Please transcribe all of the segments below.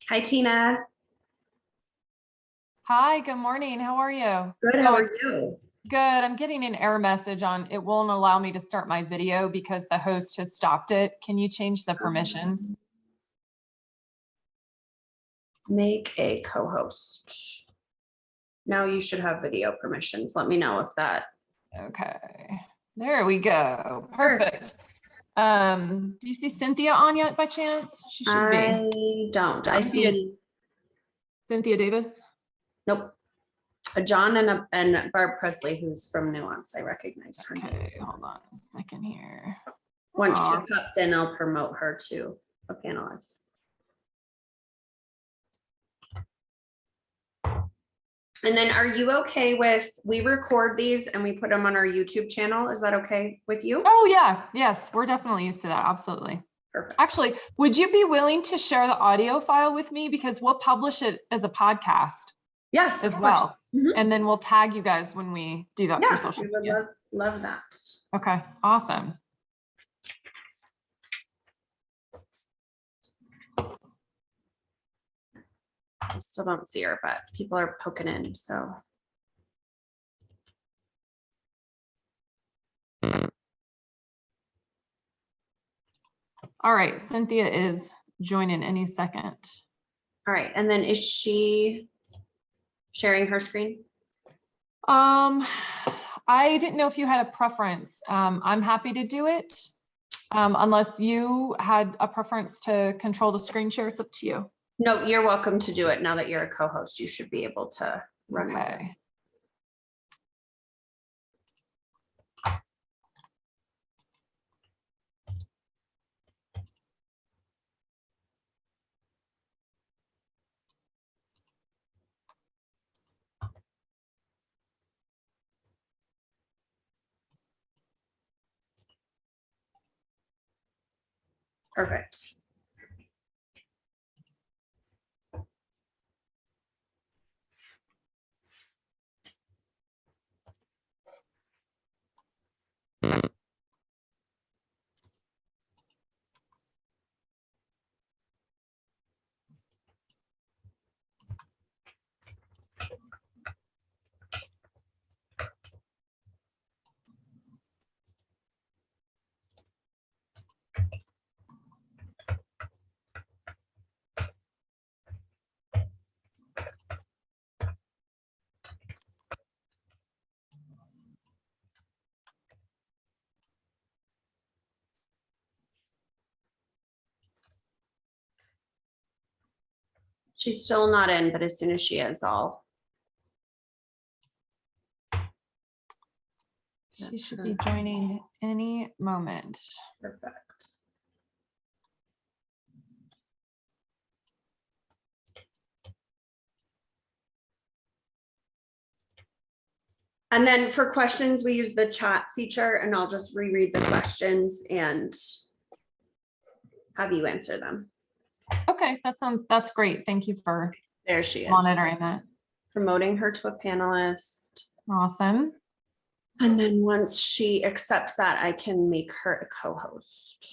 Hi, Tina. Hi, good morning. How are you? Good. How are you? Good. I'm getting an error message on it won't allow me to start my video because the host has stopped it. Can you change the permissions? Make a co-host. Now you should have video permissions. Let me know if that. Okay, there we go. Perfect. Do you see Cynthia on yet by chance? She should be. I don't. I see Cynthia Davis. Nope. A John and Barb Presley, who's from Nuance. I recognize her. Okay, hold on a second here. Once she pops in, I'll promote her to a panelist. And then are you okay with, we record these and we put them on our YouTube channel? Is that okay with you? Oh yeah, yes, we're definitely used to that. Absolutely. Perfect. Actually, would you be willing to share the audio file with me? Because we'll publish it as a podcast. Yes, as well. Mm-hmm. And then we'll tag you guys when we do that for social media. Love that. Okay, awesome. I still don't see her, but people are poking in, so. All right, Cynthia is joining any second. All right, and then is she sharing her screen? I didn't know if you had a preference. I'm happy to do it. Unless you had a preference to control the screen share, it's up to you. No, you're welcome to do it. Now that you're a co-host, you should be able to run it. Okay. Perfect. She's still not in, but as soon as she is, She should be joining any moment. Perfect. And then for questions, we use the chat feature, and I'll just reread the questions and have you answer them. Okay, that's great. Thank you for there she is monitoring that. Promoting her to a panelist. Awesome. And then once she accepts that, I can make her a co-host.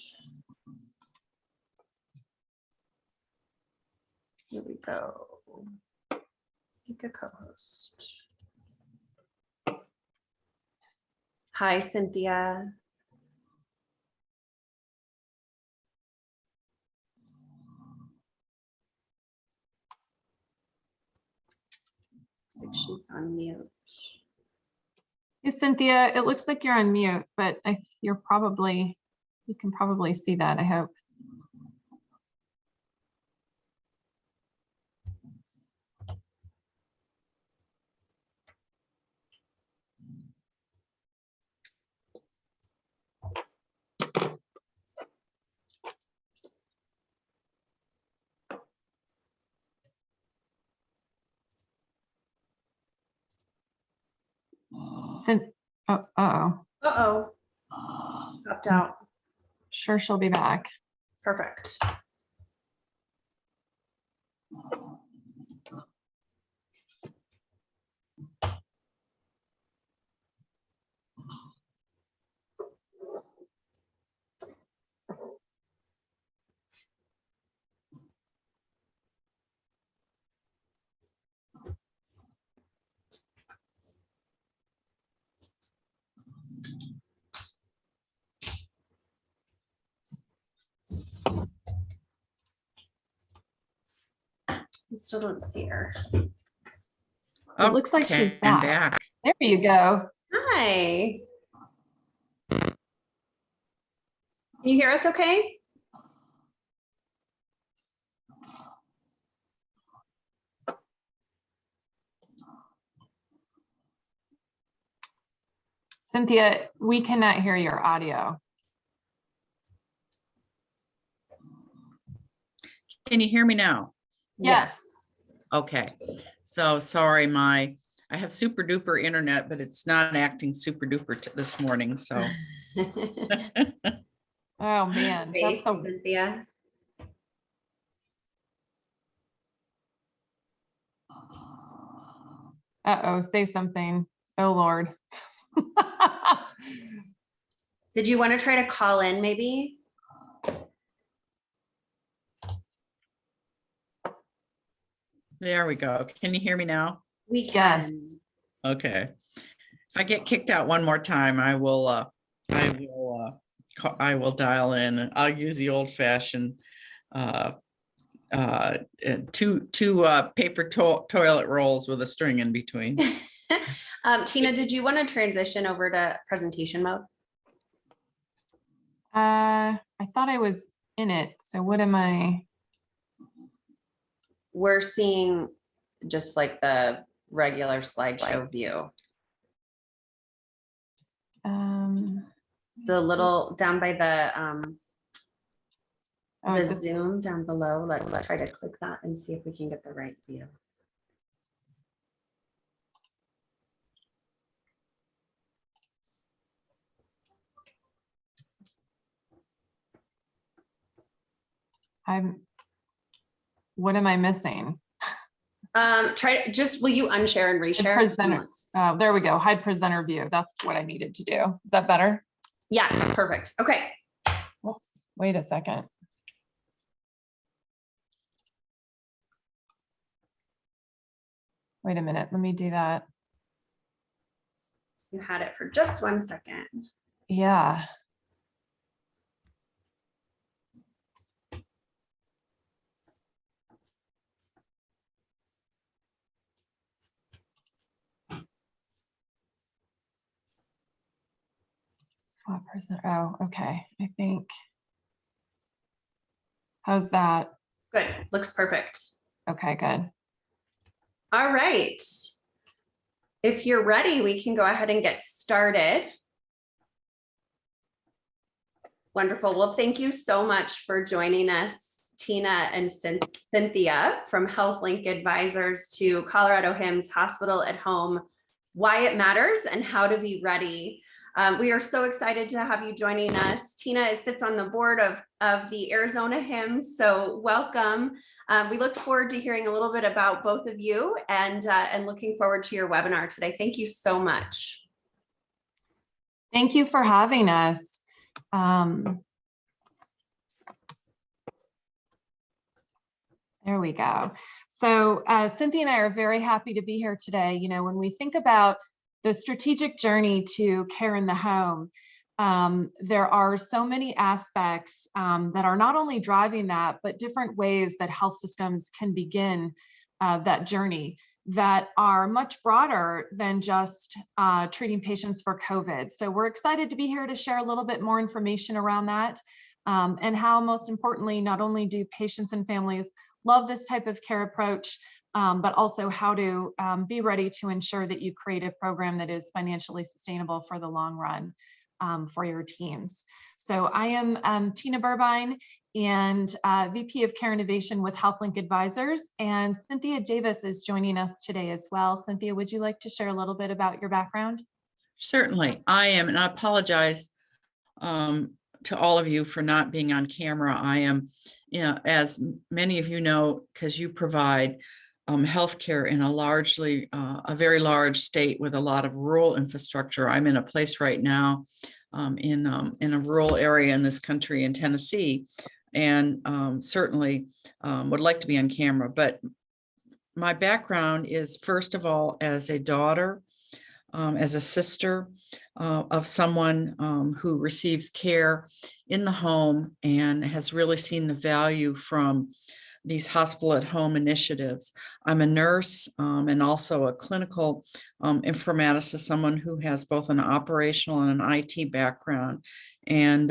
Here we go. Make a co-host. Hi, Cynthia. Looks like she's on mute. Hey, Cynthia, it looks like you're on mute, but you can probably see that, I hope. Uh-oh. Popped out. Sure, she'll be back. Perfect. I still don't see her. It looks like she's I'm back. There you go. Hi. Can you hear us okay? Cynthia, we cannot hear your audio. Can you hear me now? Yes. Okay. So sorry, I have super duper internet, but it's not acting super duper this morning. So Oh man, that's Thanks, the Cynthia. uh-oh, say something. Oh Lord. Did you want to try to call in maybe? there we go. Can you hear me now? We Yes. can. Okay. If I get kicked out one more time, I will dial in. I'll use the old fashioned two paper toilet rolls with a string in between. Tina, did you want to transition over to presentation mode? I thought I was in it. So what am I? We're seeing just like the regular slideshow view. The little down by oh, the is this- Zoom down below. Let's try to click that and see if we can get the right view. what am I missing? Will you unshare and reshare? Presenter. There we go. Hide presenter view. That's what I needed to do. Is that better? Yes, perfect. Okay. Whoops. Wait a second. Wait a minute. Let me do that. You had it for just 1 second. Yeah. Swap presenter. Oh, okay. I think. How's that? Good. Looks perfect. Okay, good. All right. If you're ready, we can go ahead and get started. Wonderful. Well, thank you so much for joining us, Tina and Cynthia from HealthLink Advisors to Colorado HIMSS Hospital at Home, Why It Matters and How to Be Ready. We are so excited to have you joining us. Tina sits on the board of the Arizona HIMSS, so welcome. We look forward to hearing a little bit about both of you and looking forward to your webinar today. Thank you so much. Thank you for having us. There we go. So Cynthia and I are very happy to be here today. You know, when we think about the strategic journey to care in the home, there are so many aspects that are not only driving that, but different ways that health systems can begin that journey that are much broader than just treating patients for COVID. So we're excited to be here to share a little bit more information around that and how, most importantly, not only do patients and families love this type of care approach, but also how to be ready to ensure that you create a program that is financially sustainable for the long run for your teams. So I am Tina Burbine and VP of Care Innovation with HealthLink Advisors, and Cynthia Davis is joining us today as well. Cynthia, would you like to share a little bit about your background? Certainly, I am, and I apologize to all of you for not being on camera. I am, as many of you know, because you provide healthcare in a very large state with a lot of rural infrastructure. I'm in a place right now in a rural area in this country in Tennessee, and certainly would like to be on camera. But my background is, first of all, as a daughter, as a sister of someone who receives care in the home and has really seen the value from these hospital at home initiatives. I'm a nurse and also a clinical informaticist, someone who has both an operational and an IT background, and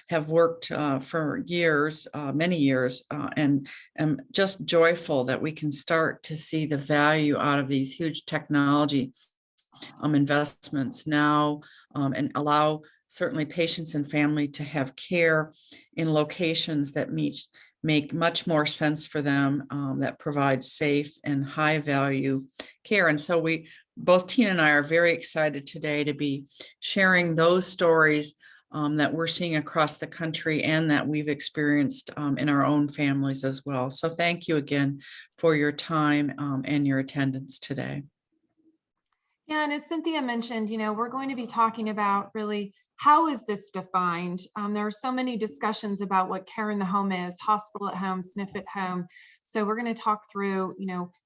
have worked for years, many years, and am just joyful that we can start to see the value out of these huge technology investments now, and allow certainly patients and family to have care in locations that make much more sense for them, that provide safe and high value care. And so both Tina and I are very excited today to be sharing those stories that we're seeing across the country and that we've experienced in our own families as well. So thank you again for your time and your attendance today. Yeah, and as Cynthia mentioned, we're going to be talking about really how is this defined? There are so many discussions about what care in the home is, hospital at home, SNF at home. So we're going to talk through,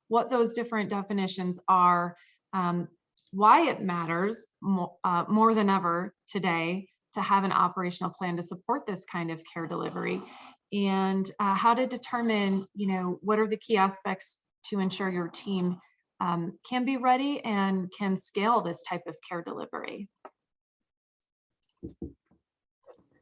what those different definitions are, why it matters more than ever today to have an operational plan to support this kind of care delivery, and how to determine, what are the key aspects to ensure your team can be ready and can scale this type of care delivery.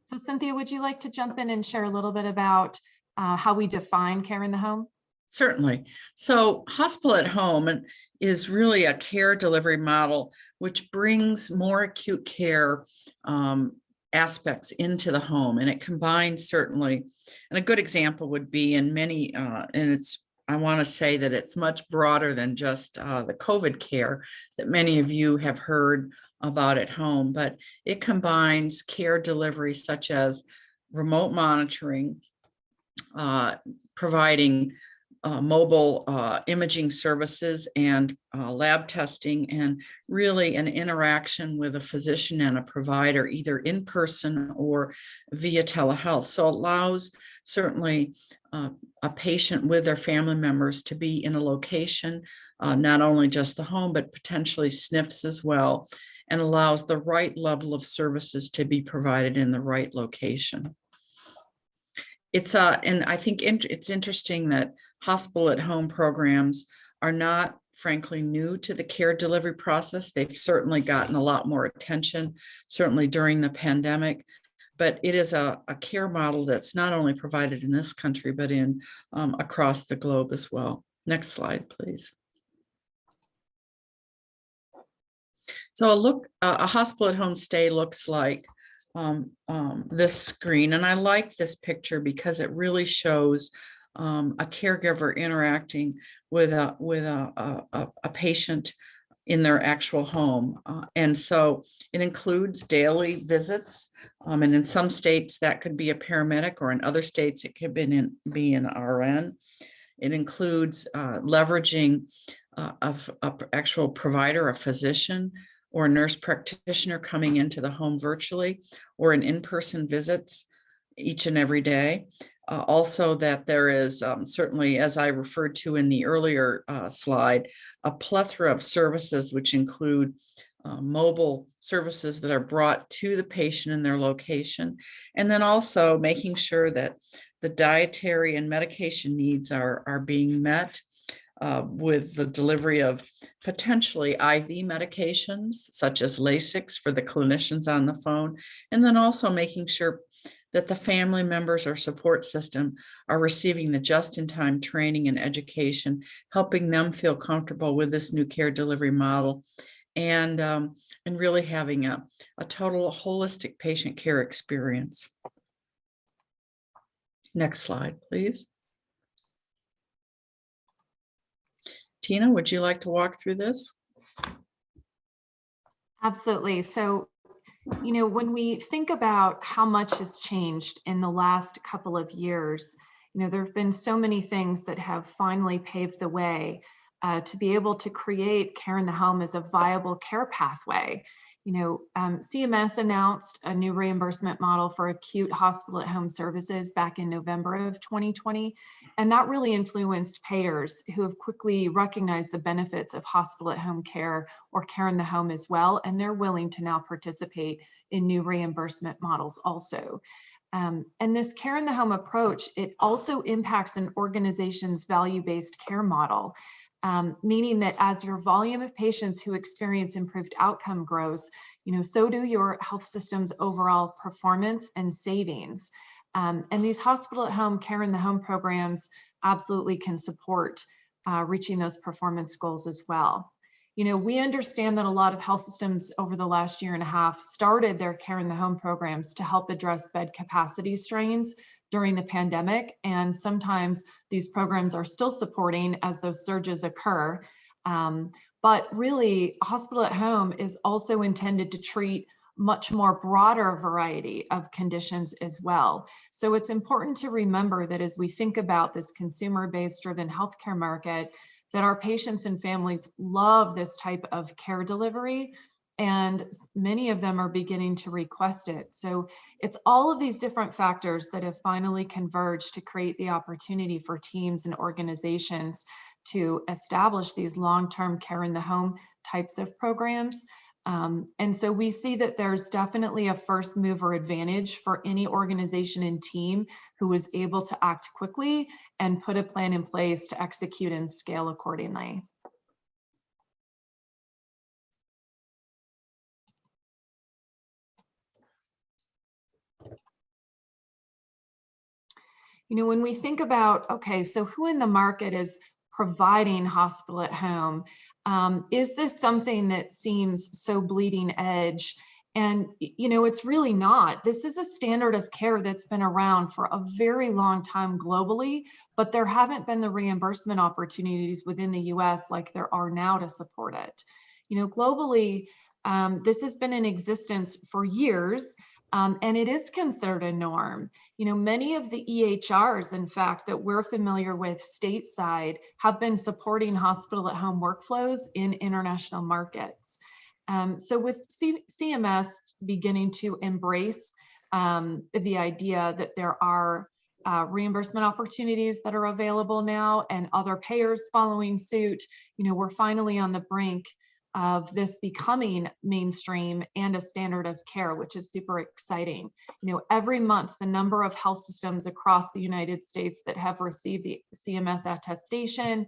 So Cynthia, would you like to jump in and share a little bit about how we define care in the home? Certainly. So hospital at home is really a care delivery model which brings more acute care aspects into the home, and it combines certainly, and a good example would be in many, and I want to say that it's much broader than just the COVID care that many of you have heard about at home, but it combines care delivery such as remote monitoring, providing mobile imaging services and lab testing, and really an interaction with a physician and a provider, either in person or via telehealth. So it allows certainly a patient with their family members to be in a location, not only just the home, but potentially SNFs as well, and allows the right level of services to be provided in the right location. And I think it's interesting that hospital at home programs are not, frankly, new to the care delivery process. They've certainly gotten a lot more attention, certainly during the pandemic, but it is a care model that's not only provided in this country, but in across the globe as well. Next slide, please. So a hospital at home stay looks like this screen. And I like this picture because it really shows a caregiver interacting with a patient in their actual home. And so it includes daily visits. And in some states that could be a paramedic, or in other states it could be an RN. It includes leveraging of an actual provider, a physician, or a nurse practitioner coming into the home virtually, or in-person visits each and every day. Also that there is certainly, as I referred to in the earlier slide, a plethora of services which include mobile services that are brought to the patient in their location, and then also making sure that the dietary and medication needs are being met with the delivery of potentially IV medications, such as Lasix for the clinicians on the phone, and then also making sure that the family members or support system are receiving the just-in-time training and education, helping them feel comfortable with this new care delivery model, and really having a total holistic patient care experience. Next slide, please. Tina, would you like to walk through this? Absolutely. So, when we think about how much has changed in the last couple of years, there have been so many things that have finally paved the way to be able to create care in the home as a viable care pathway. CMS announced a new reimbursement model for acute hospital at home services back in November of 2020. And that really influenced payers who have quickly recognized the benefits of hospital at home care or care in the home as well. And they're willing to now participate in new reimbursement models also. And this care in the home approach, it also impacts an organization's value-based care model, meaning that as your volume of patients who experience improved outcome grows, so do your health system's overall performance and savings. And these hospital at home, care in the home programs absolutely can support reaching those performance goals as well. We understand that a lot of health systems over the last year and a half started their care in the home programs to help address bed capacity strains during the pandemic. And sometimes these programs are still supporting as those surges occur. But really, hospital at home is also intended to treat much more broader variety of conditions as well. So it's important to remember that as we think about this consumer-based driven healthcare market, that our patients and families love this type of care delivery, and many of them are beginning to request it. So it's all of these different factors that have finally converged to create the opportunity for teams and organizations to establish these long-term care in the home types of programs. And so we see that there's definitely a first mover advantage for any organization and team who is able to act quickly and put a plan in place to execute and scale accordingly. When we think about, okay, so who in the market is providing hospital at home? Is this something that seems so bleeding edge? And, it's really not. This is a standard of care that's been around for a very long time globally, but there haven't been the reimbursement opportunities within the US like there are now to support it. Globally, this has been in existence for years. And it is considered a norm. Many of the EHRs, in fact, that we're familiar with stateside have been supporting hospital at home workflows in international markets. So with CMS beginning to embrace the idea that there are reimbursement opportunities that are available now and other payers following suit, we're finally on the brink of this becoming mainstream and a standard of care, which is super exciting. Every month, the number of health systems across the United States that have received the CMS attestation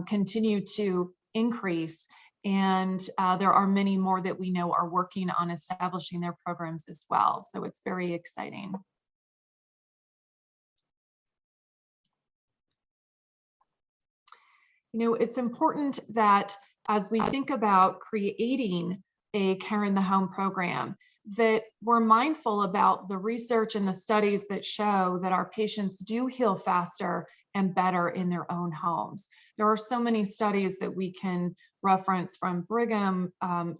continue to increase. And there are many more that we know are working on establishing their programs as well. So it's very exciting. It's important that as we think about creating a care in the home program, that we're mindful about the research and the studies that show that our patients do heal faster and better in their own homes. There are so many studies that we can reference from Brigham,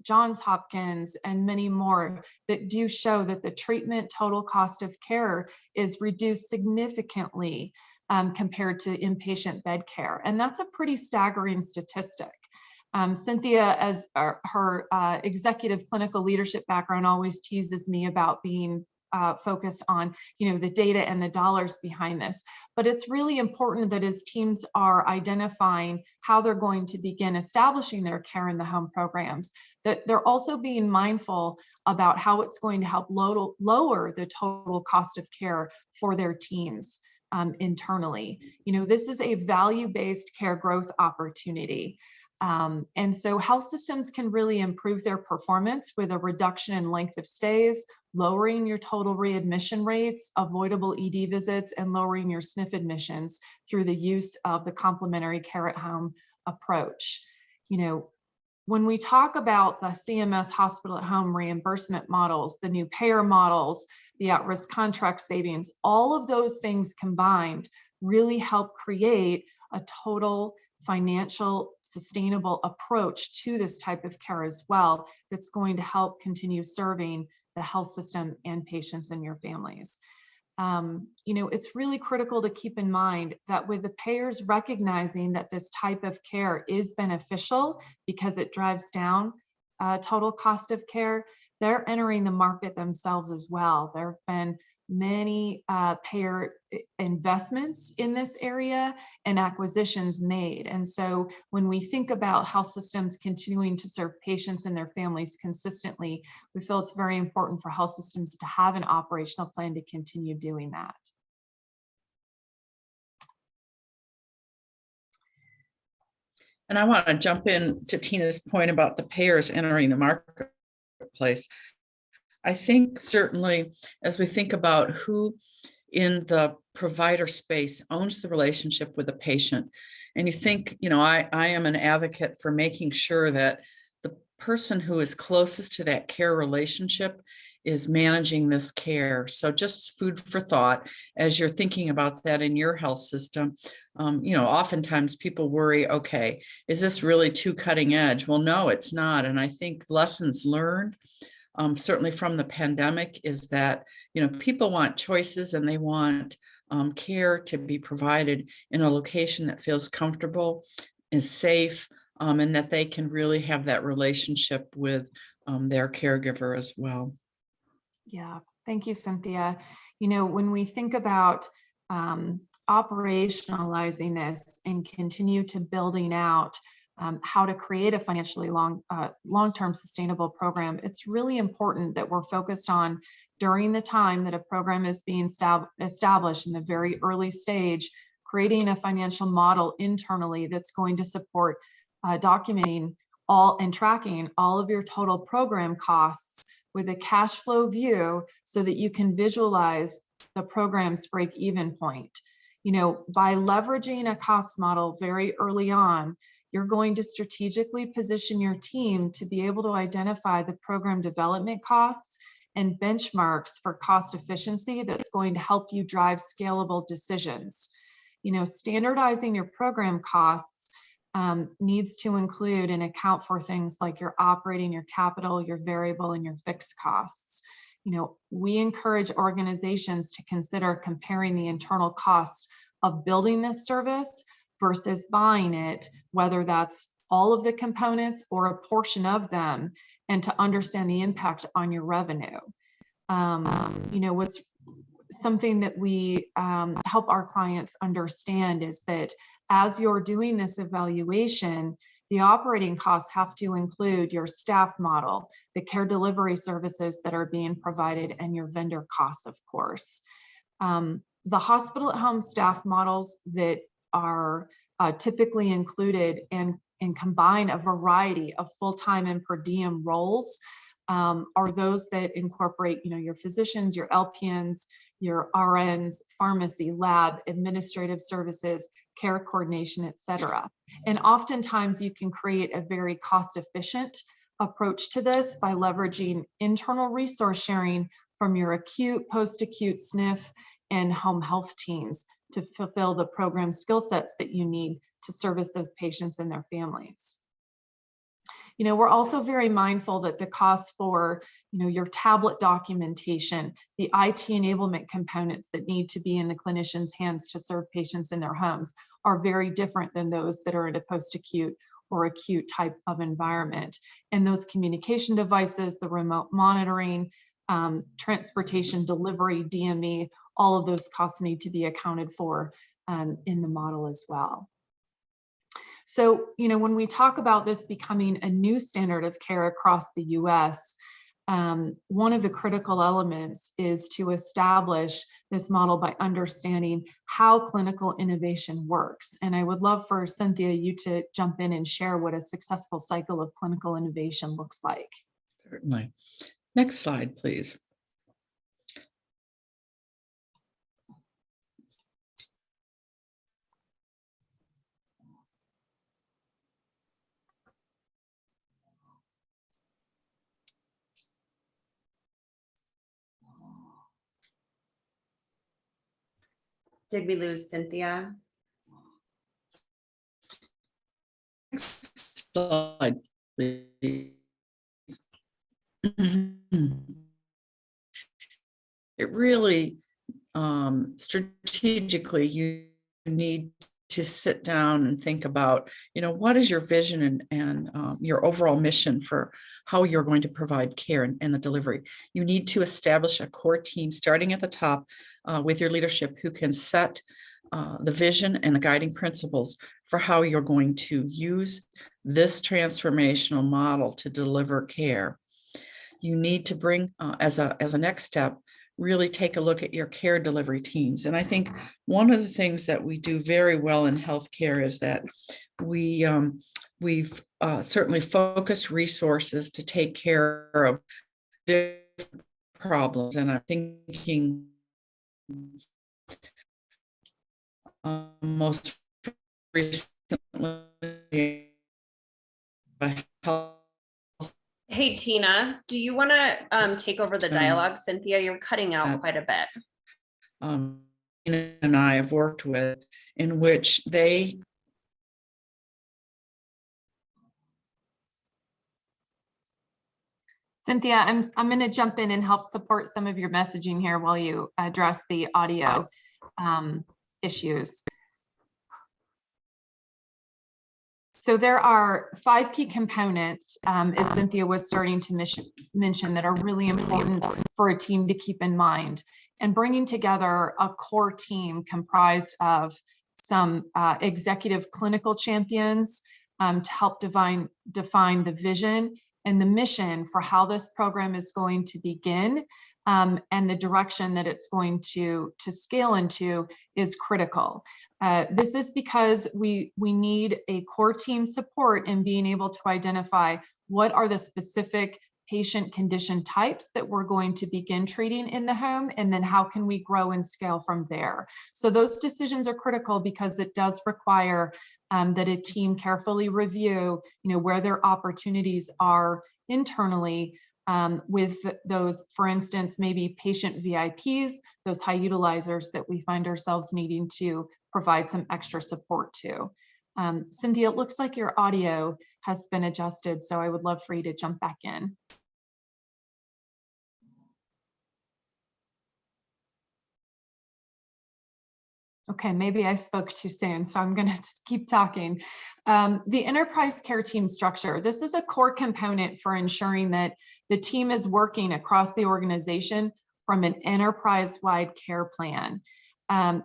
Johns Hopkins, and many more that do show that the treatment total cost of care is reduced significantly compared to inpatient bed care. And that's a pretty staggering statistic. Cynthia, as her executive clinical leadership background, always teases me about being focused on, the data and the dollars behind this. But it's really important that as teams are identifying how they're going to begin establishing their care in the home programs, that they're also being mindful about how it's going to help lower the total cost of care for their teams internally. This is a value-based care growth opportunity. And so health systems can really improve their performance with a reduction in length of stays, lowering your total readmission rates, avoidable ED visits, and lowering your SNF admissions through the use of the complementary care at home approach. When we talk about the CMS hospital at home reimbursement models, the new payer models, the at-risk contract savings, all of those things combined really help create a total financial sustainable approach to this type of care as well, that's going to help continue serving the health system and patients and your families. It's really critical to keep in mind that with the payers recognizing that this type of care is beneficial because it drives down total cost of care, they're entering the market themselves as well. There have been many payer investments in this area and acquisitions made. And so when we think about health systems continuing to serve patients and their families consistently, we feel it's very important for health systems to have an operational plan to continue doing that. And I want to jump in to Tina's point about the payers entering the marketplace. I think certainly as we think about who in the provider space owns the relationship with the patient, and you think, I am an advocate for making sure that the person who is closest to that care relationship is managing this care. So just food for thought as you're thinking about that in your health system. Oftentimes people worry, okay, is this really too cutting edge? Well, no, it's not. And I think lessons learned, certainly from the pandemic, is that, people want choices and they want care to be provided in a location that feels comfortable, is safe, and that they can really have that relationship with their caregiver as well. Yeah, thank you, Cynthia. When we think about operationalizing this and continue to building out how to create a financially long-term sustainable program, it's really important that we're focused on, during the time that a program is being established in the very early stage, creating a financial model internally that's going to support documenting all and tracking all of your total program costs with a cash flow view so that you can visualize the program's break-even point. By leveraging a cost model very early on, you're going to strategically position your team to be able to identify the program development costs and benchmarks for cost efficiency that's going to help you drive scalable decisions. Standardizing your program costs needs to include and account for things like your operating, your capital, your variable, and your fixed costs. We encourage organizations to consider comparing the internal costs of building this service versus buying it, whether that's all of the components or a portion of them, and to understand the impact on your revenue. What's something that we help our clients understand is that as you're doing this evaluation, the operating costs have to include your staff model, the care delivery services that are being provided, and your vendor costs, of course. The hospital at home staff models that are typically included and combine a variety of full-time and per diem roles are those that incorporate, your physicians, your LPNs, your RNs, pharmacy, lab, administrative services, care coordination, et cetera. And oftentimes you can create a very cost-efficient approach to this by leveraging internal resource sharing from your acute, post-acute SNF and home health teams to fulfill the program skill sets that you need to service those patients and their families. We're also very mindful that the costs for, your tablet documentation, the IT enablement components that need to be in the clinician's hands to serve patients in their homes are very different than those that are in a post-acute or acute type of environment. And those communication devices, the remote monitoring, transportation delivery, DME, all of those costs need to be accounted for in the model as well. So, when we talk about this becoming a new standard of care across the US, one of the critical elements is to establish this model by understanding how clinical innovation works. And I would love for Cynthia, you to jump in and share what a successful cycle of clinical innovation looks like. Certainly. Next slide, please. Did we lose Cynthia? Next slide, please. It really, strategically, you need to sit down and think about, what is your vision and your overall mission for how you're going to provide care and the delivery. You need to establish a core team starting at the top with your leadership who can set the vision and the guiding principles for how you're going to use this transformational model to deliver care. You need to bring, as a next step, really take a look at your care delivery teams. And I think one of the things that we do very well in healthcare is that we've certainly focused resources to take care of different problems. And I'm thinking most recently, health. Hey, Tina, do you want to take over the dialogue? Cynthia, you're cutting out quite a bit. And I have worked with, in which they Cynthia, I'm going to jump in and help support some of your messaging here while you address the audio issues. So there are 5 key components, as Cynthia was starting to mention, that are really important for a team to keep in mind. And bringing together a core team comprised of some executive clinical champions to help define the vision and the mission for how this program is going to begin, and the direction that it's going to scale into is critical. This is because we need a core team support in being able to identify what are the specific patient condition types that we're going to begin treating in the home, and then how can we grow and scale from there. So those decisions are critical because it does require that a team carefully review, where their opportunities are internally with those, for instance, maybe patient VIPs, those high utilizers that we find ourselves needing to provide some extra support to. Cynthia, it looks like your audio has been adjusted, so I would love for you to jump back in. Okay, maybe I spoke too soon, so I'm going to keep talking. The enterprise care team structure. This is a core component for ensuring that the team is working across the organization from an enterprise-wide care plan.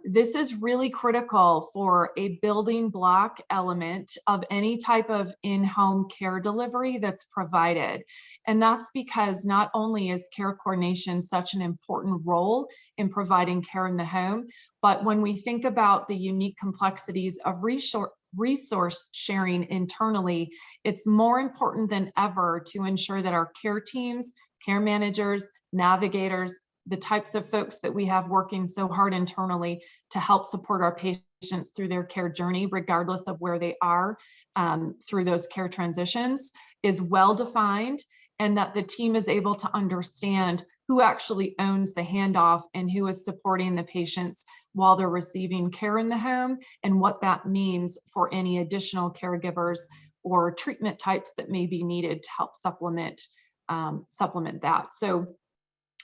This is really critical for a building block element of any type of in-home care delivery that's provided. And that's because not only is care coordination such an important role in providing care in the home, but when we think about the unique complexities of resource sharing internally, it's more important than ever to ensure that our care teams, care managers, navigators, the types of folks that we have working so hard internally to help support our patients through their care journey, regardless of where they are through those care transitions, is well defined, and that the team is able to understand who actually owns the handoff and who is supporting the patients while they're receiving care in the home, and what that means for any additional caregivers or treatment types that may be needed to help supplement that. So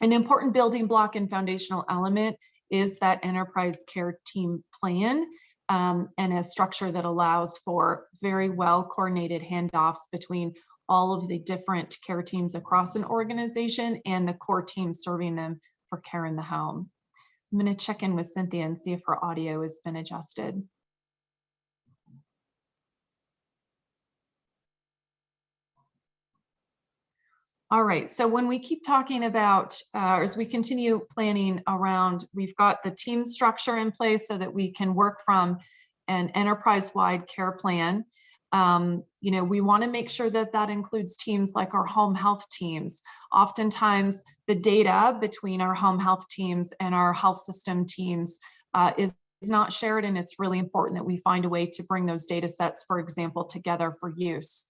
an important building block and foundational element is that enterprise care team plan, and a structure that allows for very well coordinated handoffs between all of the different care teams across an organization and the core team serving them for care in the home. I'm going to check in with Cynthia and see if her audio has been adjusted. All right, so when we keep talking about, as we continue planning around, we've got the team structure in place so that we can work from an enterprise-wide care plan. We want to make sure that that includes teams like our home health teams. Oftentimes, the data between our home health teams and our health system teams is not shared, and it's really important that we find a way to bring those data sets, for example, together for use.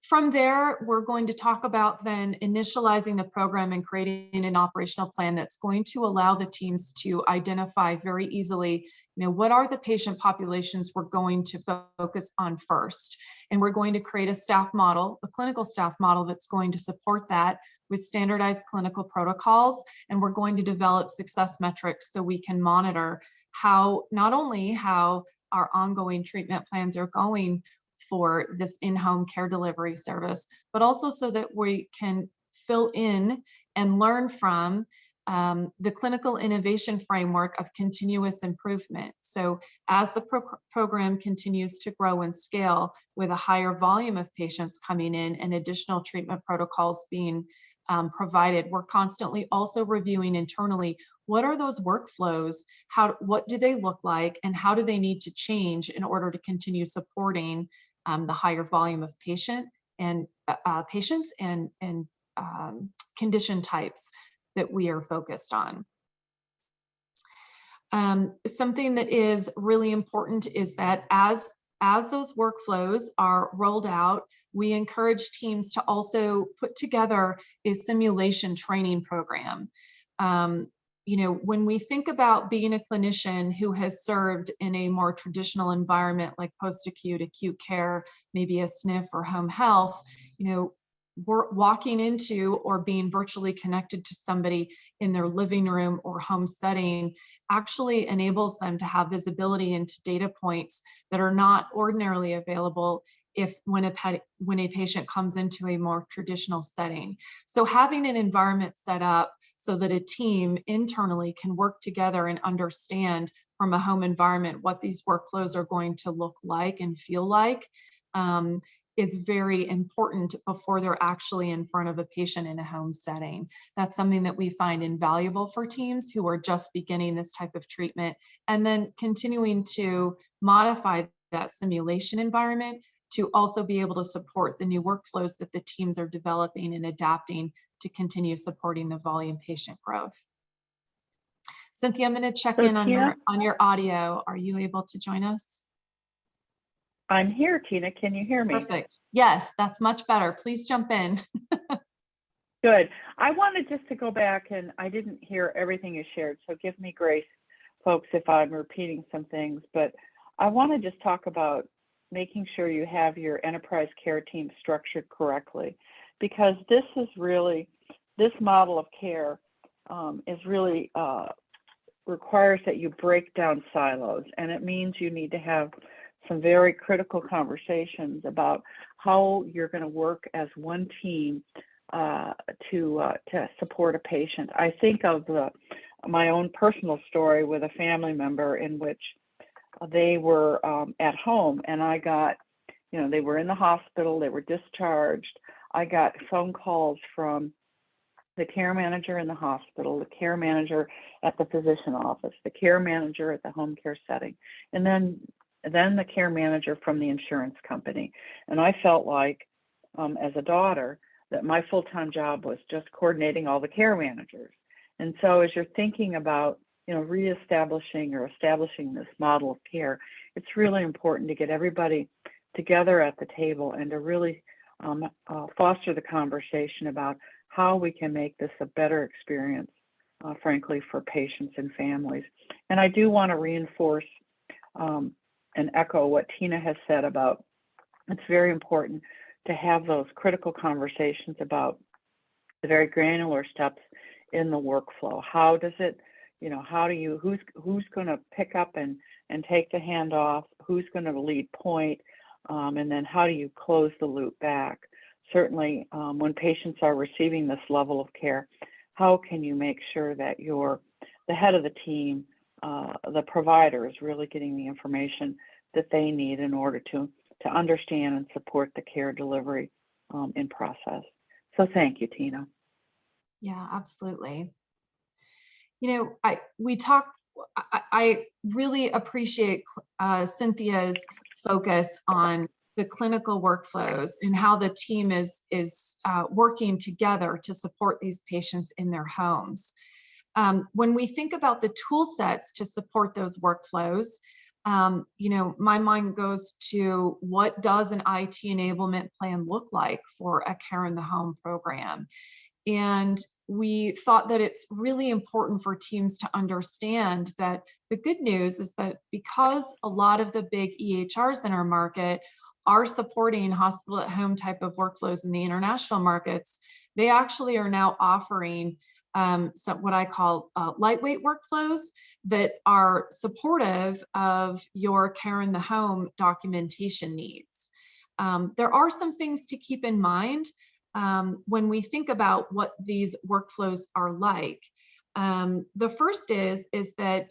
From there, we're going to talk about then initializing the program and creating an operational plan that's going to allow the teams to identify very easily, what are the patient populations we're going to focus on first. And we're going to create a staff model, a clinical staff model that's going to support that with standardized clinical protocols. And we're going to develop success metrics so we can monitor how, not only how our ongoing treatment plans are going for this in-home care delivery service, but also so that we can fill in and learn from the clinical innovation framework of continuous improvement. So as the program continues to grow and scale with a higher volume of patients coming in and additional treatment protocols being provided, we're constantly also reviewing internally, what are those workflows, what do they look like, and how do they need to change in order to continue supporting the higher volume of patients and condition types that we are focused on. Something that is really important is that as those workflows are rolled out, we encourage teams to also put together a simulation training program. You know, when we think about being a clinician who has served in a more traditional environment like post-acute, acute care, maybe a SNF or home health, you know, we're walking into or being virtually connected to somebody in their living room or home setting actually enables them to have visibility into data points that are not ordinarily available when a patient comes into a more traditional setting. So having an environment set up so that a team internally can work together and understand from a home environment what these workflows are going to look like and feel like is very important before they're actually in front of a patient in a home setting. That's something that we find invaluable for teams who are just beginning this type of treatment, and then continuing to modify that simulation environment to also be able to support the new workflows that the teams are developing and adapting to continue supporting the volume patient growth. Cynthia, I'm going to check in on your audio. Are you able to join us? I'm here, Tina. Can you hear me? Perfect. Yes, that's much better. Please jump in. Good. I wanted just to go back, and I didn't hear everything you shared, so give me grace, folks, if I'm repeating some things. But I want to just talk about making sure you have your enterprise care team structured correctly, because this model of care is really requires that you break down silos, and it means you need to have some very critical conversations about how you're going to work as one team to support a patient. I think of my own personal story with a family member in which they were at home, and I got, they were in the hospital, they were discharged. I got phone calls from the care manager in the hospital, the care manager at the physician office, the care manager at the home care setting, and then the care manager from the insurance company. And I felt like, as a daughter, that my full-time job was just coordinating all the care managers. And so as you're thinking about, reestablishing or establishing this model of care, it's really important to get everybody together at the table and to really foster the conversation about how we can make this a better experience, frankly, for patients and families. And I do want to reinforce and echo what Tina has said about it's very important to have those critical conversations about the very granular steps in the workflow. How does it, who's going to pick up and take the handoff, who's going to lead point, and then how do you close the loop back? Certainly, when patients are receiving this level of care, how can you make sure that the head of the team, the provider, is really getting the information that they need in order to understand and support the care delivery in process. So thank you, Tina. Yeah, absolutely. I really appreciate Cynthia's focus on the clinical workflows and how the team is working together to support these patients in their homes. When we think about the tool sets to support those workflows, my mind goes to what does an IT enablement plan look like for a care in the home program? And we thought that it's really important for teams to understand that the good news is that because a lot of the big EHRs in our market are supporting hospital at home type of workflows in the international markets, they actually are now offering what I call lightweight workflows that are supportive of your care in the home documentation needs. There are some things to keep in mind when we think about what these workflows are like. The first is that,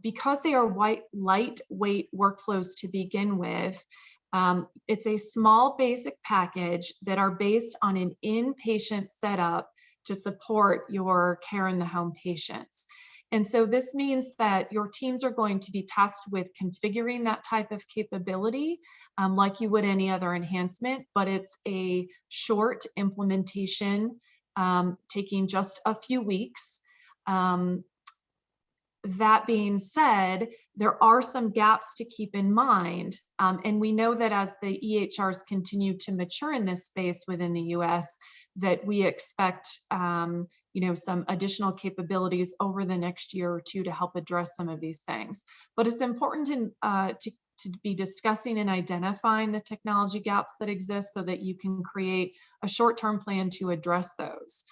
because they are lightweight workflows to begin with, it's a small basic package that are based on an inpatient setup to support your care in the home patients. And so this means that your teams are going to be tasked with configuring that type of capability like you would any other enhancement, but it's a short implementation taking just a few weeks. That being said, there are some gaps to keep in mind. And we know that as the EHRs continue to mature in this space within the US, that we expect some additional capabilities over the next year or two to help address some of these things. But it's important to be discussing and identifying the technology gaps that exist so that you can create a short-term plan to address those.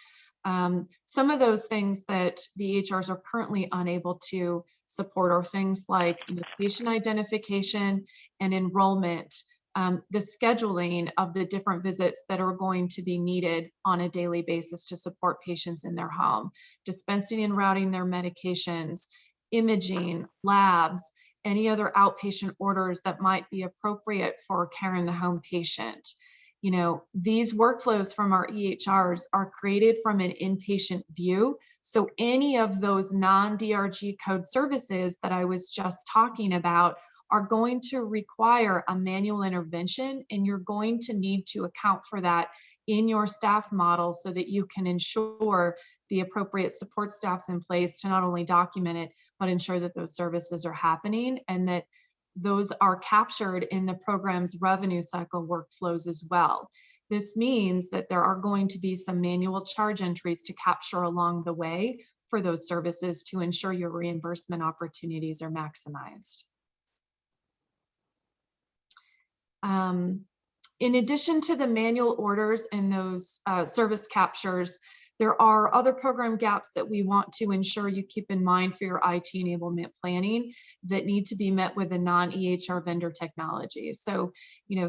Some of those things that the EHRs are currently unable to support are things like patient identification and enrollment, the scheduling of the different visits that are going to be needed on a daily basis to support patients in their home, dispensing and routing their medications, imaging, labs, any other outpatient orders that might be appropriate for care in the home patient. These workflows from our EHRs are created from an inpatient view. So any of those non-DRG code services that I was just talking about are going to require a manual intervention, and you're going to need to account for that in your staff model so that you can ensure the appropriate support staff's in place to not only document it, but ensure that those services are happening and that those are captured in the program's revenue cycle workflows as well. This means that there are going to be some manual charge entries to capture along the way for those services to ensure your reimbursement opportunities are maximized. In addition to the manual orders and those service captures, there are other program gaps that we want to ensure you keep in mind for your IT enablement planning that need to be met with a non-EHR vendor technology. So,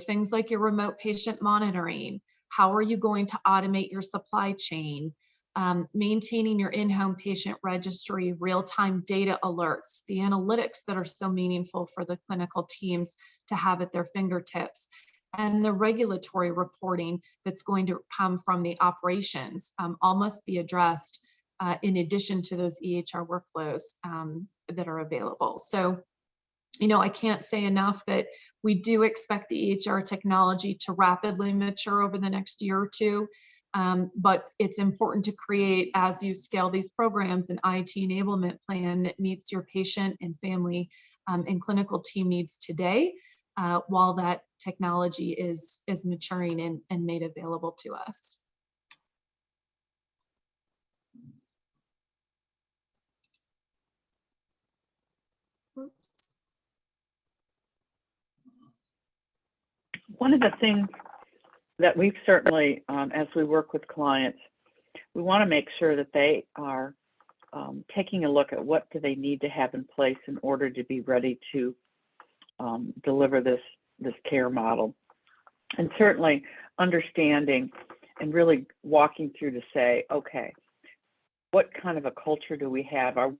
things like your remote patient monitoring, how are you going to automate your supply chain, maintaining your in-home patient registry, real-time data alerts, the analytics that are so meaningful for the clinical teams to have at their fingertips, and the regulatory reporting that's going to come from the operations all must be addressed in addition to those EHR workflows that are available. So, I can't say enough that we do expect the EHR technology to rapidly mature over the next year or two. But it's important to create, as you scale these programs, an IT enablement plan that meets your patient and family and clinical team needs today, while that technology is maturing and made available to us. Oops. One of the things that we've certainly, as we work with clients, we want to make sure that they are taking a look at what do they need to have in place in order to be ready to deliver this care model. And certainly understanding and really walking through to say, okay, what kind of a culture do we have? Do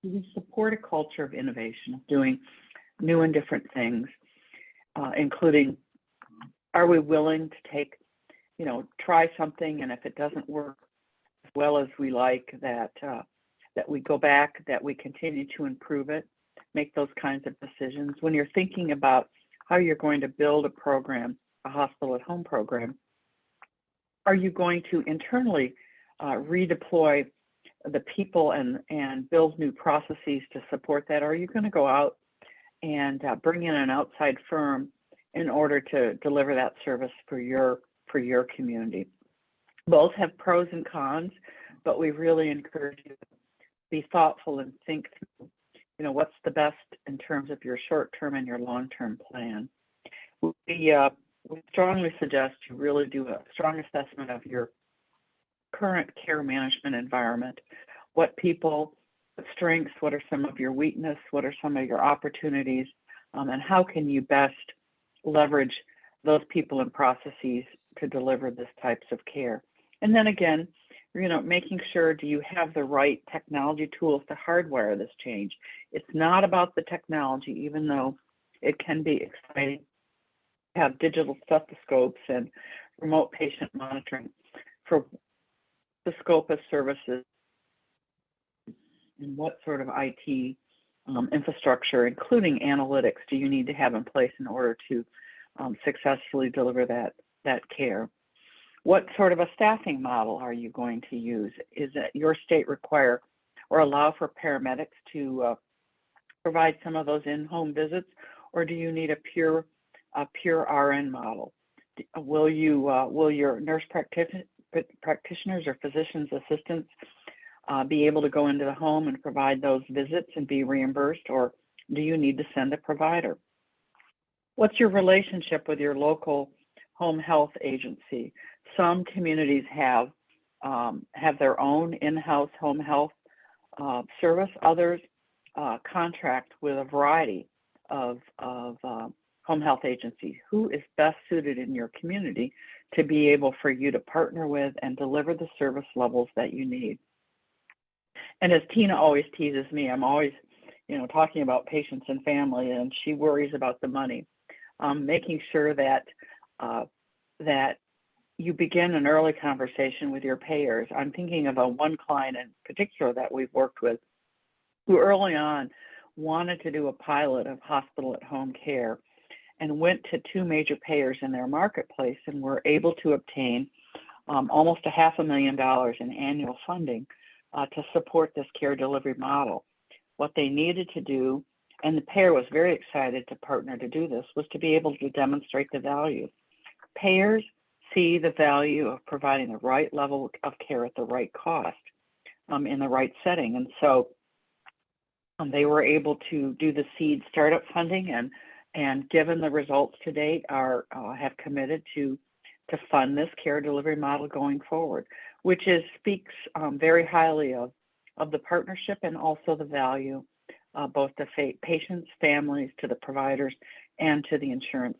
we support a culture of innovation, of doing new and different things, including, are we willing to take, try something, and if it doesn't work as well as we like, that we go back, that we continue to improve it, make those kinds of decisions. When you're thinking about how you're going to build a program, a hospital at home program, are you going to internally redeploy the people and build new processes to support that? Or are you going to go out and bring in an outside firm in order to deliver that service for your community? Both have pros and cons, but we really encourage you to be thoughtful and think through, what's the best in terms of your short-term and your long-term plan. we strongly suggest you really do a strong assessment of your current care management environment. What strengths, what are some of your weakness, what are some of your opportunities, and how can you best leverage those people and processes to deliver this types of care. And then again, making sure, do you have the right technology tools to hardwire this change? It's not about the technology, even though it can be exciting to have digital stethoscopes and remote patient monitoring for the scope of services and what sort of IT infrastructure, including analytics, do you need to have in place in order to successfully deliver that care? What sort of a staffing model are you going to use? Is that your state require or allow for paramedics to provide some of those in-home visits, or do you need a pure RN model? Will your nurse practitioners or physician's assistants be able to go into the home and provide those visits and be reimbursed, or do you need to send a provider? What's your relationship with your local home health agency? Some communities have their own in-house home health service. Others contract with a variety of home health agencies. Who is best suited in your community to be able for you to partner with and deliver the service levels that you need? And as Tina always teases me, I'm always, talking about patients and family, and she worries about the money. Making sure that you begin an early conversation with your payers. I'm thinking of one client in particular that we've worked with, who early on wanted to do a pilot of hospital at home care and went to 2 major payers in their marketplace and were able to obtain almost $500,000 in annual funding to support this care delivery model. What they needed to do, and the payer was very excited to partner to do this, was to be able to demonstrate the value. Payers see the value of providing the right level of care at the right cost in the right setting. And so they were able to do the seed startup funding, and given the results to date, have committed to fund this care delivery model going forward, which speaks very highly of the partnership and also the value both to patients, families, to the providers, and to the insurance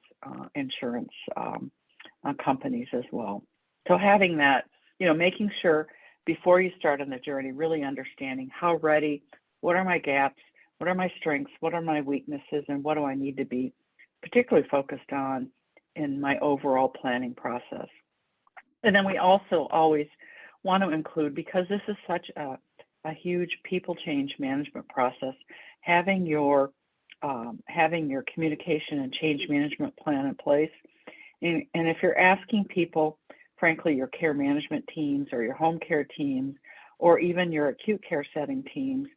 companies as well. So having that, making sure before you start on the journey, really understanding how ready, what are my gaps, what are my strengths, what are my weaknesses, and what do I need to be particularly focused on in my overall planning process. And then we also always want to include, because this is such a huge people change management process, having your communication and change management plan in place. And if you're asking people, frankly, your care management teams or your home care teams, or even your acute care setting teams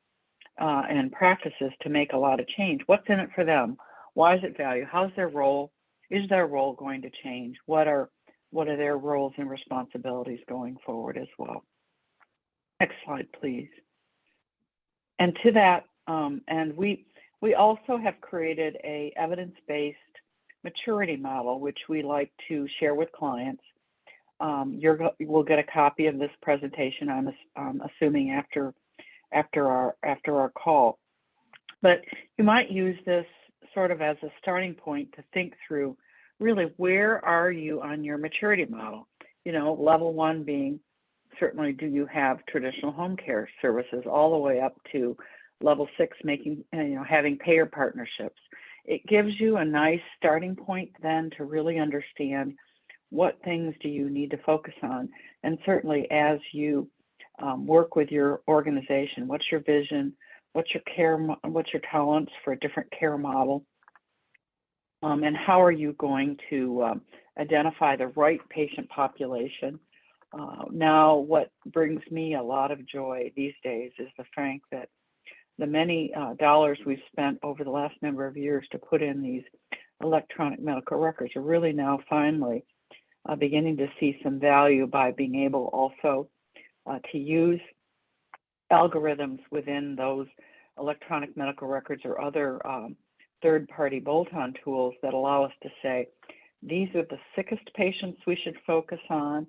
and practices to make a lot of change, what's in it for them? Why is it value? How's their role? Is their role going to change? What are their roles and responsibilities going forward as well? Next slide, please. And to that, and we also have created a evidence-based maturity model, which we like to share with clients. We'll get a copy of this presentation, I'm assuming after our call. But you might use this sort of as a starting point to think through really where are you on your maturity model. Level 1 being certainly, do you have traditional home care services, all the way up to level 6, having payer partnerships. It gives you a nice starting point then to really understand what things do you need to focus on. And certainly as you work with your organization, what's your vision, what's your tolerance for a different care model, and how are you going to identify the right patient population. Now, what brings me a lot of joy these days is the fact that the many dollars we've spent over the last number of years to put in these electronic medical records are really now finally beginning to see some value by being able also to use algorithms within those electronic medical records or other third-party bolt-on tools that allow us to say, these are the sickest patients we should focus on.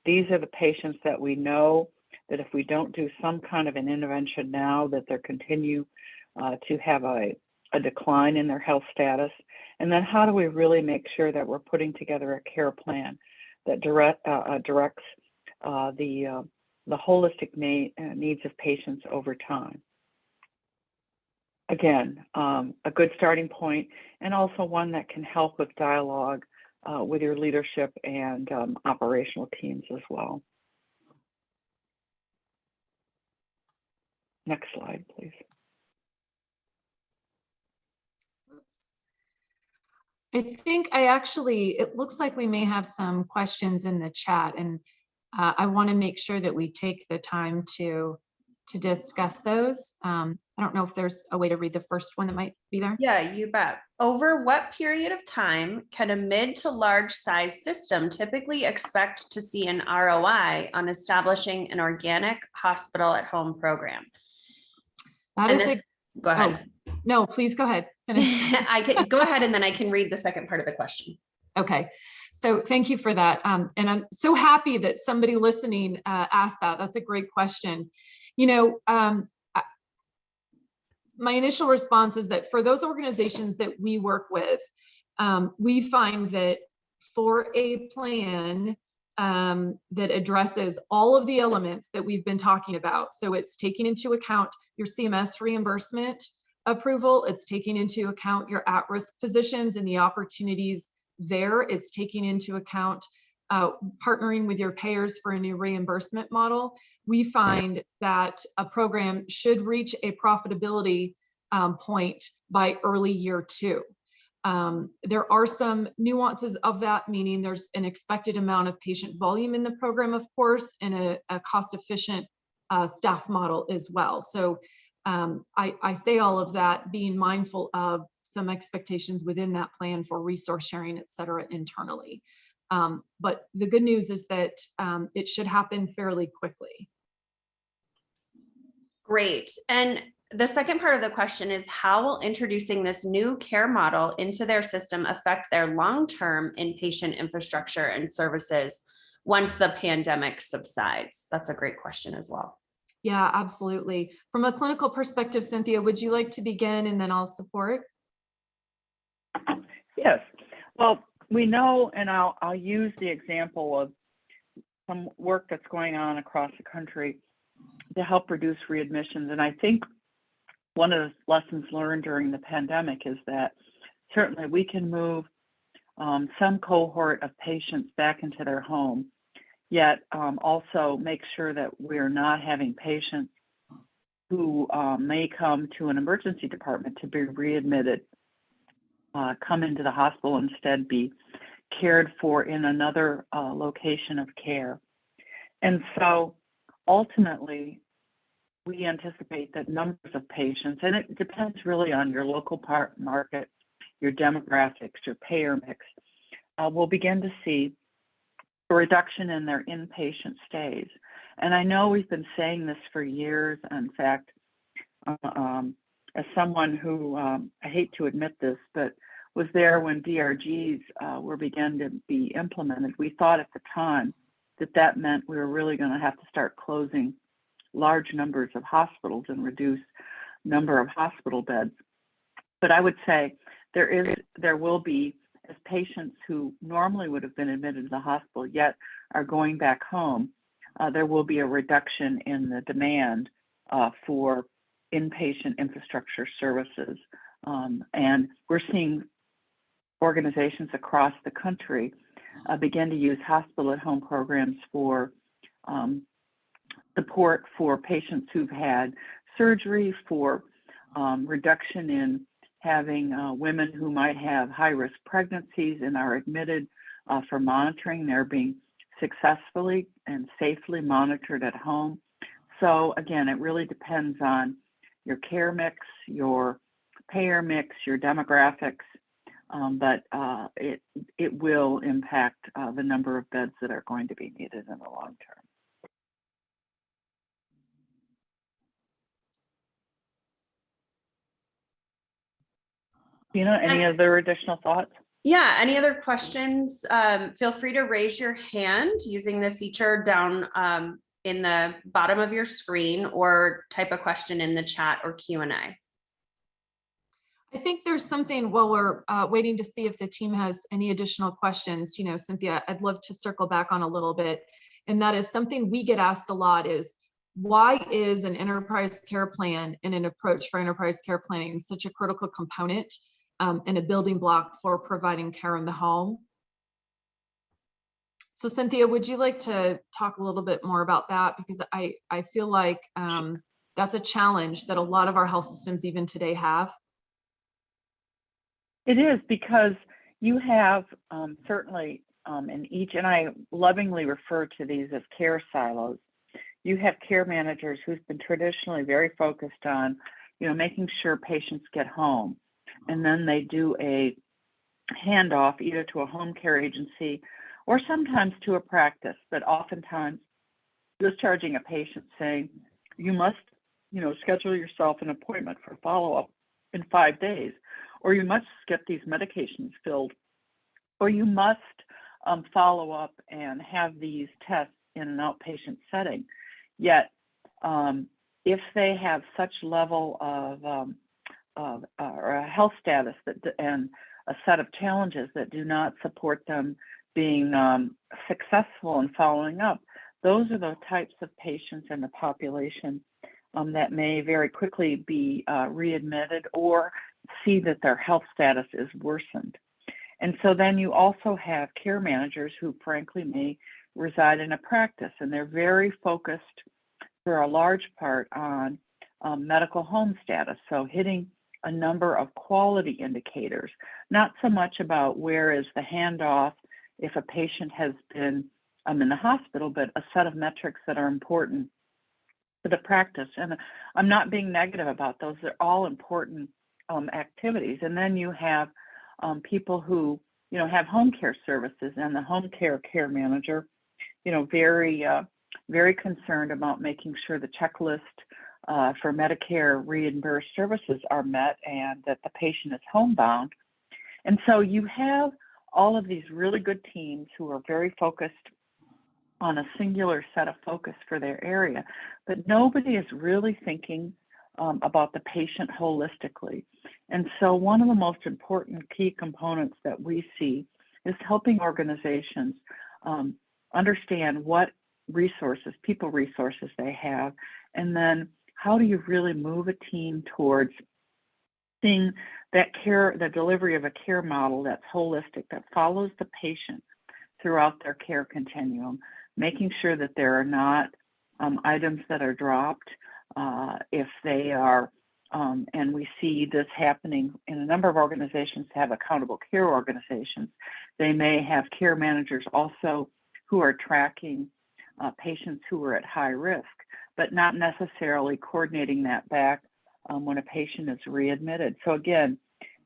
These are the patients that we know that if we don't do some kind of an intervention now, that they'll continue to have a decline in their health status. And then how do we really make sure that we're putting together a care plan that directs the holistic needs of patients over time? Again, a good starting point, and also one that can help with dialogue with your leadership and operational teams as well. Next slide, please. I think it looks like we may have some questions in the chat, and I want to make sure that we take the time to discuss those. I don't know if there's a way to read the first one that might be there. Yeah, you bet. Over what period of time can a mid to large size system typically expect to see an ROI on establishing an organic hospital at home program? That And is this, go ahead. Oh, no, please go ahead. Finish. I can go ahead and then I can read the second part of the question. Okay, so thank you for that. And I'm so happy that somebody listening asked that. That's a great question. You know, my initial response is that for those organizations that we work with, we find that for a plan that addresses all of the elements that we've been talking about, so it's taking into account your CMS reimbursement approval, it's taking into account your at-risk positions and the opportunities there, it's taking into account partnering with your payers for a new reimbursement model. We find that a program should reach a profitability point by early year 2. There are some nuances of that, meaning there's an expected amount of patient volume in the program, of course, and a cost-efficient staff model as well. So I say all of that being mindful of some expectations within that plan for resource sharing, et cetera, internally. But the good news is that it should happen fairly quickly. Great. And the second part of the question is, how will introducing this new care model into their system affect their long-term inpatient infrastructure and services once the pandemic subsides? That's a great question as well. Yeah, absolutely. From a clinical perspective, Cynthia, would you like to begin and then I'll support? Yes. Well, we know, and I'll use the example of some work that's going on across the country to help reduce readmissions. And I think one of the lessons learned during the pandemic is that certainly we can move some cohort of patients back into their home, yet also make sure that we're not having patients who may come to an emergency department to be readmitted, come into the hospital, instead be cared for in another location of care. And so ultimately, we anticipate that numbers of patients, and it depends really on your local market, your demographics, your payer mix, we'll begin to see a reduction in their inpatient stays. And I know we've been saying this for years. In fact, as someone who, I hate to admit this, but was there when DRGs were began to be implemented, we thought at the time that that meant we were really going to have to start closing large numbers of hospitals and reduce number of hospital beds. But I would say there will be, as patients who normally would have been admitted to the hospital yet are going back home, there will be a reduction in the demand for inpatient infrastructure services. And we're seeing organizations across the country begin to use hospital at home programs for support for patients who've had surgery, for reduction in having women who might have high-risk pregnancies and are admitted for monitoring. They're being successfully and safely monitored at home. So again, it really depends on your care mix, your payer mix, your demographics, but it will impact the number of beds that are going to be needed in the long term. Tina, any other additional thoughts? Yeah, any other questions? Feel free to raise your hand using the feature down in the bottom of your screen, or type a question in the chat or Q&A. I think there's something while we're waiting to see if the team has any additional questions, Cynthia, I'd love to circle back on a little bit. And that is something we get asked a lot is, why is an enterprise care plan and an approach for enterprise care planning such a critical component and a building block for providing care in the home? So Cynthia, would you like to talk a little bit more about that? Because I feel like that's a challenge that a lot of our health systems even today have. It is, because you have certainly in each, and I lovingly refer to these as care silos, you have care managers who's been traditionally very focused on, making sure patients get home. And then they do a handoff either to a home care agency or sometimes to a practice, but oftentimes discharging a patient saying, you must, schedule yourself an appointment for follow-up in 5 days, or you must get these medications filled, or you must follow up and have these tests in an outpatient setting. Yet, if they have such level of or a health status and a set of challenges that do not support them being successful in following up, those are the types of patients in the population that may very quickly be readmitted or see that their health status is worsened. And so then you also have care managers who frankly may reside in a practice, and they're very focused for a large part on medical home status. So hitting a number of quality indicators, not so much about where is the handoff if a patient has been in the hospital, but a set of metrics that are important to the practice. And I'm not being negative about those. They're all important activities. And then you have people who, have home care services, and the home care manager, very concerned about making sure the checklist for Medicare reimbursed services are met and that the patient is homebound. And so you have all of these really good teams who are very focused on a singular set of focus for their area, but nobody is really thinking about the patient holistically. And so one of the most important key components that we see is helping organizations understand what people resources they have, and then how do you really move a team towards seeing that care, the delivery of a care model that's holistic, that follows the patient throughout their care continuum, making sure that there are not items that are dropped. If they are, and we see this happening in a number of organizations, have accountable care organizations. They may have care managers also who are tracking patients who are at high risk, but not necessarily coordinating that back when a patient is readmitted. So again,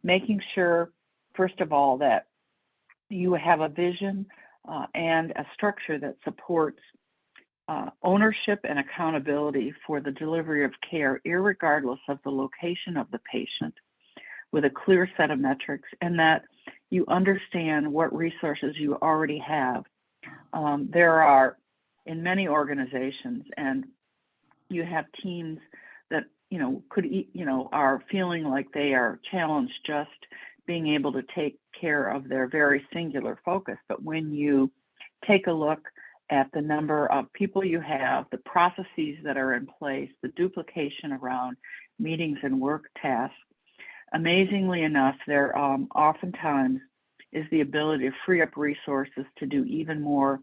making sure, first of all, that you have a vision and a structure that supports ownership and accountability for the delivery of care, irregardless of the location of the patient, with a clear set of metrics, and that you understand what resources you already have. There are, in many organizations, and you have teams that are feeling like they are challenged just being able to take care of their very singular focus. But when you take a look at the number of people you have, the processes that are in place, the duplication around meetings and work tasks, amazingly enough, there oftentimes is the ability to free up resources to do even more,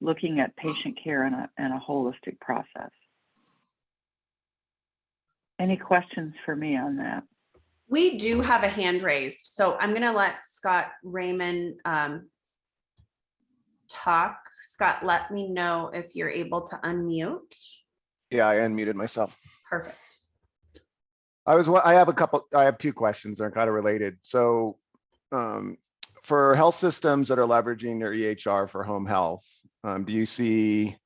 looking at patient care in a holistic process. Any questions for me on that? We do have a hand raised, so I'm going to let Scott Raymond talk. Scott, let me know if you're able to unmute. Yeah, I unmuted myself. Perfect. I have two questions. They're kind of related. So for health systems that are leveraging their EHR for home health, do you see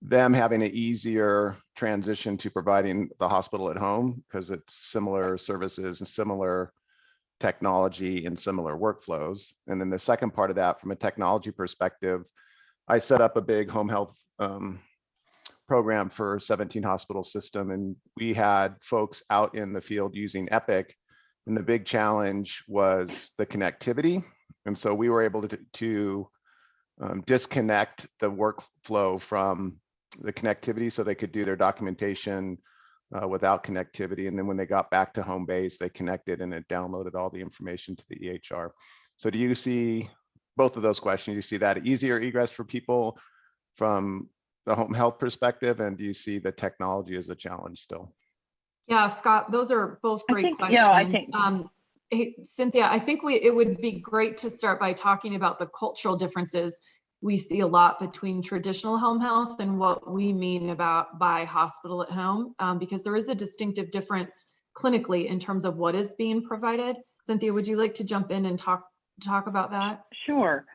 them having an easier transition to providing the hospital at home because it's similar services and similar technology and similar workflows. And then the second part of that, from a technology perspective, I set up a big home health program for 17 hospital system, and we had folks out in the field using Epic, and the big challenge was the connectivity. And so we were able to disconnect the workflow from the connectivity so they could do their documentation without connectivity. And then when they got back to home base, they connected and it downloaded all the information to the EHR. So do you see both of those questions? Do you see that easier egress for people from the home health perspective? And do you see the technology as a challenge still? Yeah, Scott, those are both great questions. Yeah, I think Hey, Cynthia, I think it would be great to start by talking about the cultural differences we see a lot between traditional home health and what we mean by hospital at home, because there is a distinctive difference clinically in terms of what is being provided. Cynthia, would you like to jump in and talk about that? Sure.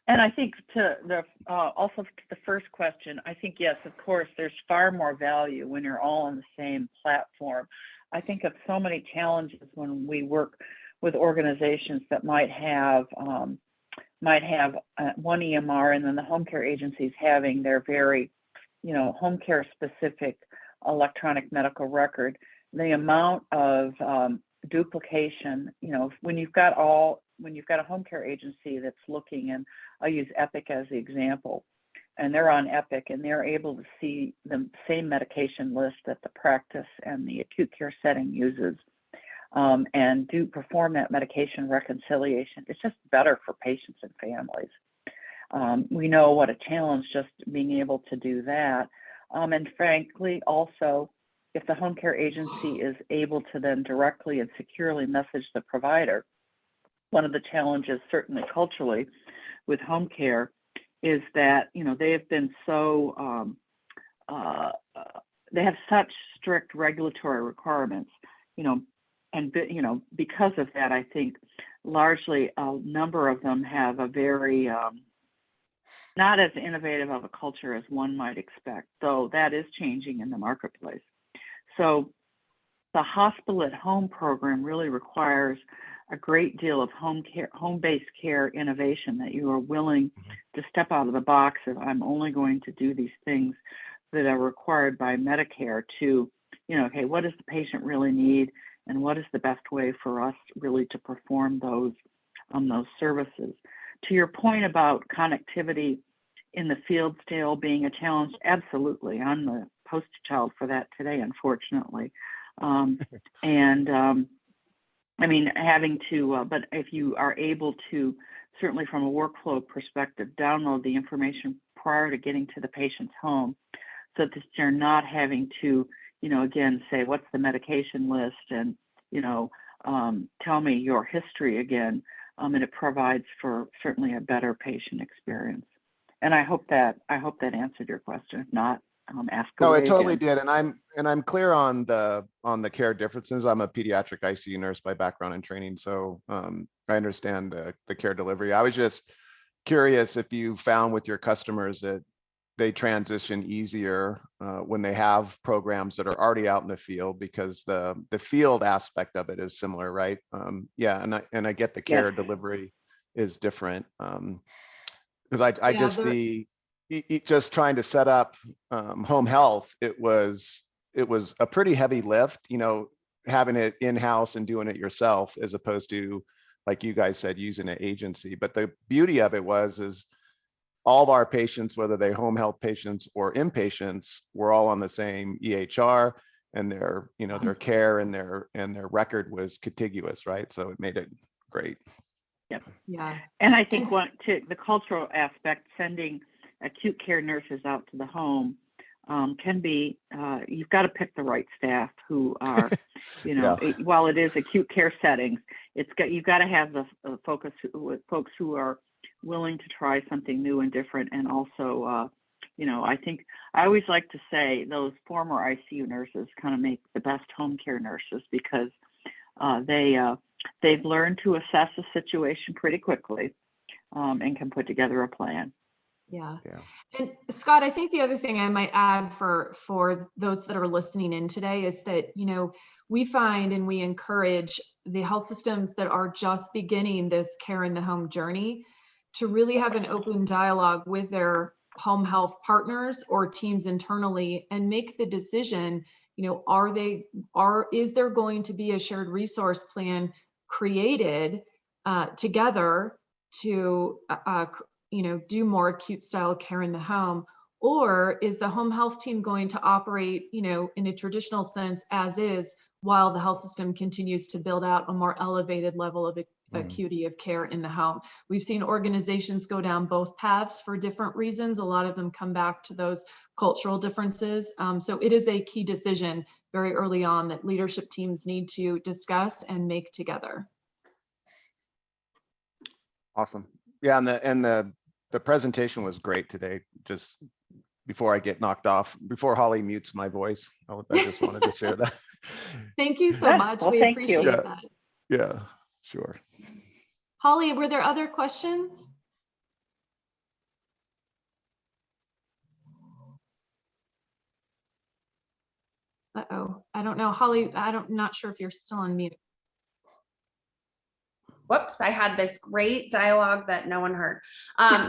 And I think to the also to the first question, I think, yes, of course, there's far more value when you're all on the same platform. I think of so many challenges when we work with organizations that might have one EMR, and then the home care agencies having their very, home care specific electronic medical record. The amount of duplication, when you've got a home care agency that's looking, and I'll use Epic as the example, and they're on Epic and they're able to see the same medication list that the practice and the acute care setting uses, and perform that medication reconciliation. It's just better for patients and families. We know what a challenge just being able to do that. And frankly, also, if the home care agency is able to then directly and securely message the provider, one of the challenges, certainly culturally, with home care is that, they have been so, they have such strict regulatory requirements, and, because of that, I think largely a number of them have a very, not as innovative of a culture as one might expect, though that is changing in the marketplace. So the hospital at home program really requires a great deal of home-based care innovation, that you are willing to step out of the box of, I'm only going to do these things that are required by Medicare to, okay, what does the patient really need, and what is the best way for us really to perform those services. To your point about connectivity in the field still being a challenge, absolutely. I'm the poster child for that today, unfortunately. I mean, having to, but if you are able to, certainly from a workflow perspective, download the information prior to getting to the patient's home, so that you're not having to, again, say, what's the medication list, and, tell me your history again, and it provides for certainly a better patient experience. And I hope that answered your question. If not, ask No, away it totally again. did. And I'm clear on the care differences. I'm a pediatric ICU nurse by background and training. So I understand the care delivery. I was just curious if you found with your customers that they transition easier when they have programs that are already out in the field, because the field aspect of it is similar, right? Yeah, and I get the care delivery is different. Because I Yeah, just just trying to set up home health, it was a pretty heavy lift, having it in-house and doing it yourself, as opposed to, like you guys said, using an agency. But the beauty of it is all of our patients, whether they're home health patients or inpatients, were all on the same EHR, and their care and their record was contiguous, right? So it made it great. Yep. Yeah. And I think to the cultural aspect, sending acute care nurses out to the home can be, you've got to pick the right staff who are, while it is acute care settings, you've got to have the focus with folks who are willing to try something new and different. And also, I think I always like to say those former ICU nurses kind of make the best home care nurses, because they've learned to assess a situation pretty quickly, and can put together a plan. Yeah. Yeah. And Scott, I think the other thing I might add for those that are listening in today is that, you know, we find and we encourage the health systems that are just beginning this care in the home journey to really have an open dialogue with their home health partners or teams internally and make the decision, you know, is there going to be a shared resource plan created together to you know, do more acute style care in the home? Or is the home health team going to operate, you know, in a traditional sense as is, while the health system continues to build out a more elevated level of acuity of care in the home? We've seen organizations go down both paths for different reasons. A lot of them come back to those cultural differences. So it is a key decision very early on that leadership teams need to discuss and make together. Awesome. Yeah, and the presentation was great today. Just before I get knocked off, before Holly mutes my voice, I just wanted to share that. Thank you so much. Well, We thank you. appreciate that. Yeah, sure. Holly, were there other questions? Uh-oh, I don't know. Holly, not sure if you're still on mute. Whoops, I had this great dialogue that no one heard.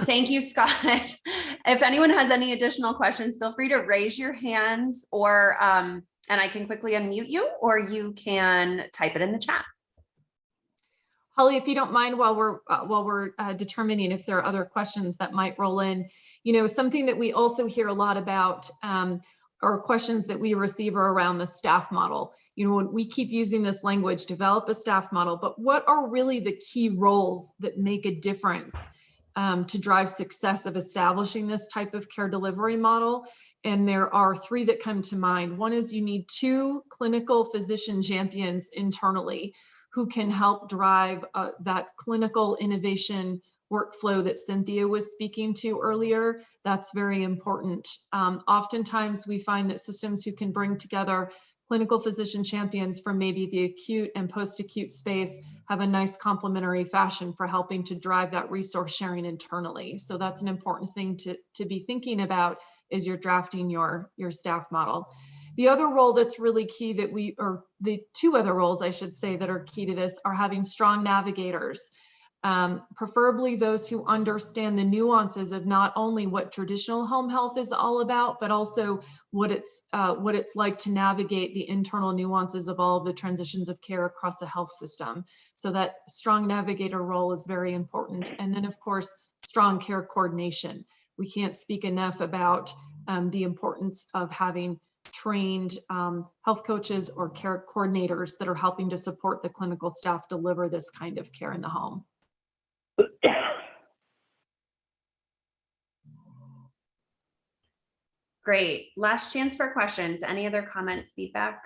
Thank you, Scott. If anyone has any additional questions, feel free to raise your hands or, and I can quickly unmute you, or you can type it in the chat. Holly, if you don't mind, while we're determining if there are other questions that might roll in, you know, something that we also hear a lot about or questions that we receive are around the staff model. You know, we keep using this language, develop a staff model, but what are really the key roles that make a difference to drive success of establishing this type of care delivery model? And there are three that come to mind. One is you need 2 clinical physician champions internally who can help drive that clinical innovation workflow that Cynthia was speaking to earlier. That's very important. Oftentimes we find that systems who can bring together clinical physician champions from maybe the acute and post-acute space have a nice complementary fashion for helping to drive that resource sharing internally. So that's an important thing to be thinking about as you're drafting your staff model. The other role that's really key or the 2 other roles I should say that are key to this are having strong navigators. Preferably those who understand the nuances of not only what traditional home health is all about, but also what it's like to navigate the internal nuances of all of the transitions of care across the health system. So that strong navigator role is very important. And then of course, strong care coordination. We can't speak enough about the importance of having trained health coaches or care coordinators that are helping to support the clinical staff deliver this kind of care in the home. Great. Last chance for questions. Any other comments, feedback?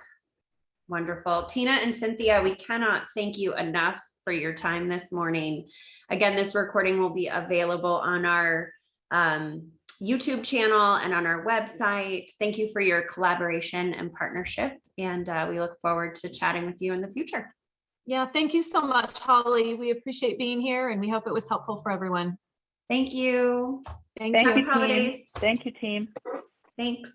Wonderful. Tina and Cynthia, we cannot thank you enough for your time this morning. Again, this recording will be available on our YouTube channel and on our website. Thank you for your collaboration and partnership, and we look forward to chatting with you in the future. Yeah, thank you so much, Holly. We appreciate being here and we hope it was helpful for everyone. Thank you. Thank Thank you. you, Happy holidays. team. Thank you, team. Thanks.